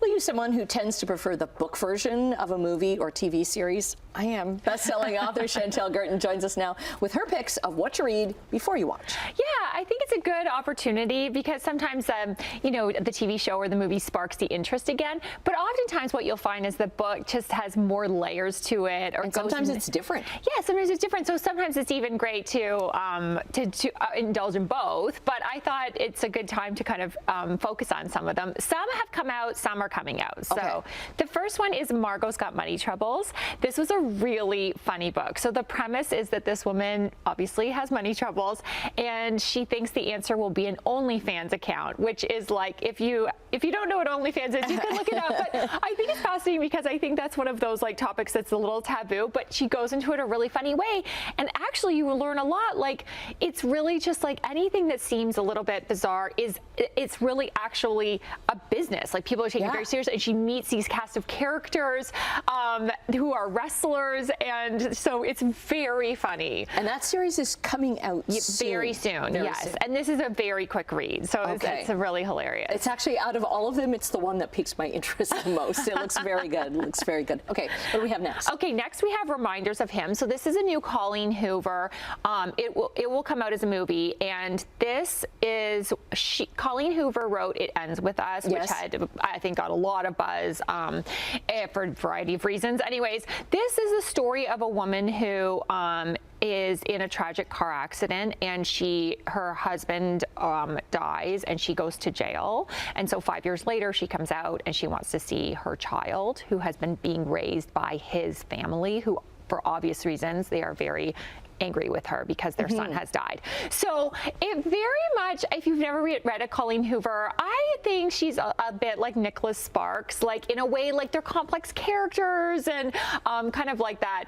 Are you someone who tends to prefer the book version of a movie or TV series? I am. Best-selling author Chantel Guertin joins us now with her picks of what to read before you watch. Yeah, I think it's a good opportunity because sometimes, you know, the TV show or the movie sparks the interest again. But oftentimes what you'll find is the book just has more layers to it. And sometimes it's different. Yeah, sometimes it's different. So sometimes it's even great to indulge in both. But I thought it's a good time to kind of focus on some of them. Some have come out, some are coming out. So the first one is Margot's Got Money Troubles. This was a really funny book. So the premise is that this woman obviously has money troubles, and she thinks the answer will be an OnlyFans account, which is like, if you don't know what OnlyFans is, you can look it up. But I think it's fascinating because I think that's one of those like topics that's a little taboo, but she goes into it a really funny way. And actually you will learn a lot. Like, it's really just like anything that seems a little bit bizarre it's really actually a business. Like, people are taking it very seriously, and she meets these cast of characters who are wrestlers, and so it's very funny. And that series is coming out very soon. Yes. And this is a very quick read, so it's really hilarious. It's actually, out of all of them, it's the one that piques my interest the most. It looks very good. It looks very good. Okay, what do we have next? Okay, next we have Reminders of Him. So this is a new Colleen Hoover. It will come out as a movie, and this is Colleen Hoover wrote It Ends With Us, which had, I think, got a lot of buzz for a variety of reasons. Anyways, this is a story of a woman who is in a tragic car accident, and her husband dies, and she goes to jail. And so 5 years later, she comes out and she wants to see her child, who has been being raised by his family, who, for obvious reasons, they are very angry with her because their son has died. So it very much, if you've never read a Colleen Hoover, I think she's a bit like Nicholas Sparks, like in a way, like they're complex characters and kind of like that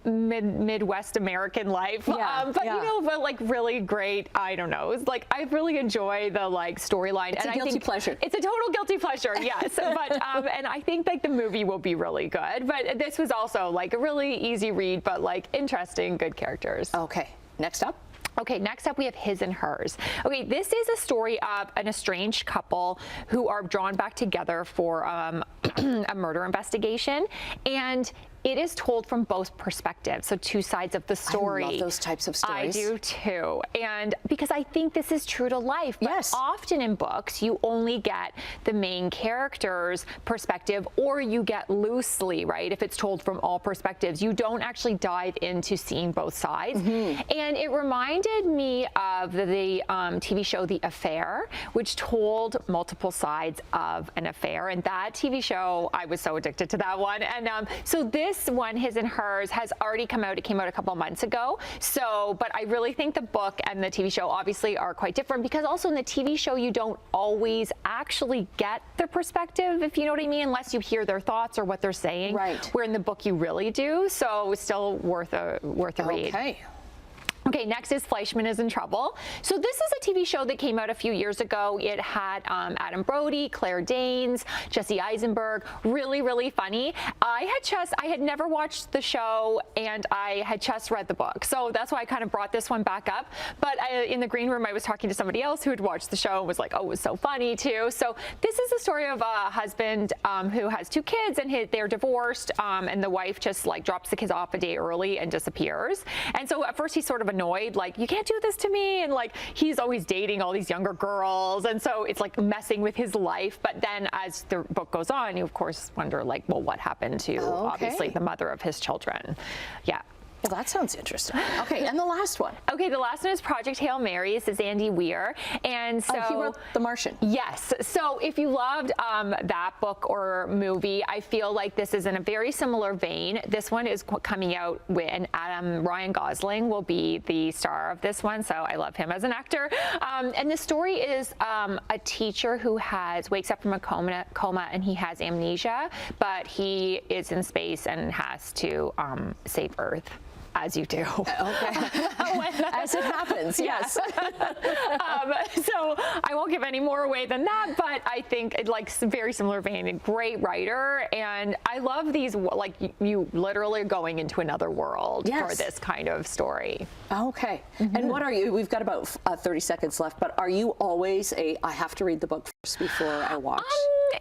Midwest American life. You know, but like really great, I don't know. It's like, I really enjoy the like storyline. It's a guilty pleasure. It's a total guilty pleasure, yes. But and I think like the movie will be really good. But this was also like a really easy read, but like interesting, good characters. Okay, next up. Okay, next up we have His and Hers. Okay, this is a story of an estranged couple who are drawn back together for a murder investigation, and it is told from both perspectives, so two sides of the story. I love those types of stories. I do too, and because I think this is true to life. But often in books, you only get the main character's perspective, or you get loosely, right? If it's told from all perspectives, you don't actually dive into seeing both sides. And it reminded me of the TV show The Affair, which told multiple sides of an affair. And that TV show, I was so addicted to that one. And so this one, His and Hers, has already come out. It came out a couple months ago. So, but I really think the book and the TV show obviously are quite different, because also in the TV show, you don't always actually get their perspective, if you know what I mean, unless you hear their thoughts or what they're saying. Right. Where in the book you really do. So it's still worth a read. Okay. Okay, next is Fleischman is in Trouble. So this is a TV show that came out a few years ago. It had Adam Brody, Claire Danes, Jesse Eisenberg. Really, really funny. I had never watched the show, and I had just read the book. So that's why I kind of brought this one back up. But in the green room, I was talking to somebody else who had watched the show and was like, oh, it was so funny too. So this is a story of a husband who has two kids, and they're divorced, and the wife just like drops the kids off a day early and disappears. And so at first he's sort of annoyed, like, you can't do this to me, and like he's always dating all these younger girls, and so it's like messing with his life. But then as the book goes on, you of course wonder, like, well, what happened to obviously the mother of his children. Well, that sounds interesting. Okay, and the last one. Okay, the last one is Project Hail Mary. This is Andy Weir. And so he wrote The Martian. Yes. So if you loved that book or movie, I feel like this is in a very similar vein. This one is coming out and Ryan Gosling will be the star of this one. So I love him as an actor. And the story is a teacher who wakes up from a coma and he has amnesia, but he is in space and has to save Earth. As you do. Okay. As it happens, yes. So I won't give any more away than that, but I think it like very similar vein, a great writer. And I love these, like you literally are going into another world for this kind of story. Okay. And what are you, we've got about 30 seconds left, but are you always I have to read the book first before I watch?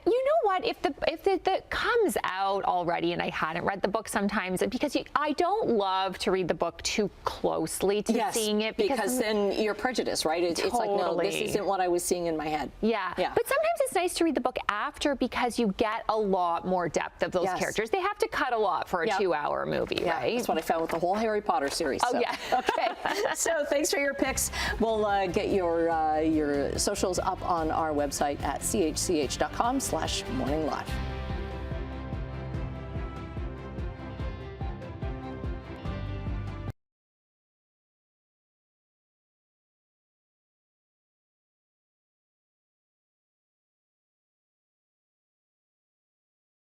You know what? If it comes out already and I hadn't read the book sometimes, because I don't love to read the book too closely to seeing it. Because then you're prejudiced, right? It's like, no, this isn't what I was seeing in my head. Yeah. But sometimes it's nice to read the book after because you get a lot more depth of those characters. They have to cut a lot for a 2-hour movie, right? That's what I found with the whole Harry Potter series. Oh, so. yeah. Okay. So thanks for your picks. We'll get your socials up on our website at chch.com/morninglive.